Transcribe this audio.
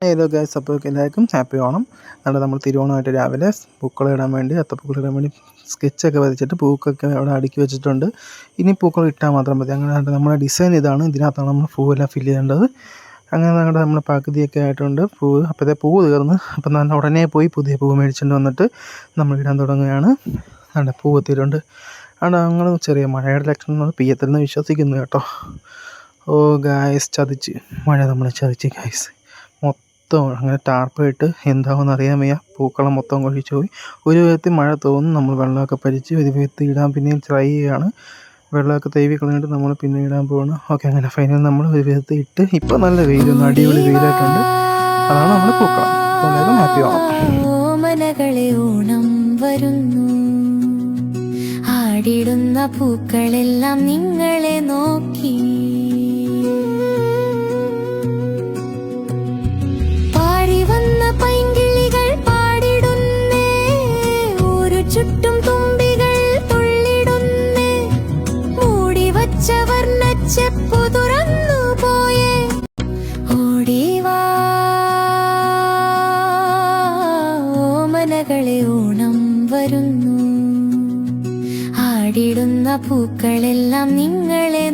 Hello guys, അപ്പോൾ എല്ലാവർക്കും happy Onam. അതുകൊണ്ട് നമ്മൾ തിരുവോണമായിട്ട് രാവിലെ പൂക്കളം ഇടാൻ വേണ്ടി സ്കെച്ചൊക്കെ വരച്ചിട്ട് പൂക്കൊക്കെ അവിടെ അടുക്കി വെച്ചിട്ടുണ്ട്. ഇനി പൂക്കളം ഇട്ടാൽ മാത്രം മതി. അങ്ങനെ നമ്മുടെ ഡിസൈൻ ഇതാണ്. ഇതിനകത്താണ് നമ്മൾ പൂവെല്ലാം ഫില്ല് ചെയ്യേണ്ടത്. അങ്ങനെ നമ്മൾ പകുതിയൊക്കെ ആയിട്ടുണ്ട് പൂവ്. അപ്പോഴത്തെ പൂവ് തീർന്ന് അപ്പം നമ്മൾ ഉടനെ പോയി പുതിയ പൂവ് മേടിച്ചുകൊണ്ട് വന്നിട്ട് നമ്മൾ ഇടാൻ തുടങ്ങുകയാണ്. അവിടെ പൂവ് എത്തിയിട്ടുണ്ട്. അവിടെ ഞങ്ങൾ ചെറിയ മഴയുടെ ലക്ഷണം പെയ്യത്തില്ലെന്ന് വിശ്വസിക്കുന്നു കേട്ടോ. ഓ ഗായ്സ്, മഴ നമ്മളെ ചതിച്ച് ഗായ്സ്. അങ്ങനെ ടാർപ്പായിട്ട് എന്താവുമെന്ന് അറിയാൻ വയ്യ. പൂക്കളം മൊത്തം കൊഴിച്ചു പോയി. ഒരു വിധത്തിൽ മഴ തോന്നുന്നു. നമ്മൾ വെള്ളമൊക്കെ പരിച്ച് ഒരു വിധത്തിൽ ഇടാൻ പിന്നെയും ട്രൈ ചെയ്യുകയാണ്. വെള്ളമൊക്കെ തേവി കളഞ്ഞിട്ട് നമ്മൾ പിന്നെ ഇടാൻ പോവാണ്. ഓക്കെ, അങ്ങനെ ഫൈനൽ നമ്മൾ ഒരു വിധത്തിൽ ഇട്ട് ഇപ്പോൾ നല്ല വെയിലൊന്നും അടിപൊളി വെയിലായിട്ടുണ്ട്. അതാണ് നമ്മുടെ പൂക്കളം. അപ്പോൾ എല്ലാവരും ഹാപ്പി ഓണം വരുന്നു, ആടിടുന്ന പൂക്കളെല്ലാം നിങ്ങളെ നോക്കി. ചുറ്റും തുമ്പികൾ തുള്ളിടുന്നേ, മൂടി വച്ച വർണ്ണച്ചെപ്പു തുറന്നു പോയേ. ഓടിവാ ഓമനകളെ, ഓണം വരുന്നു, ആടിടുന്ന പൂക്കളെല്ലാം നിങ്ങളെ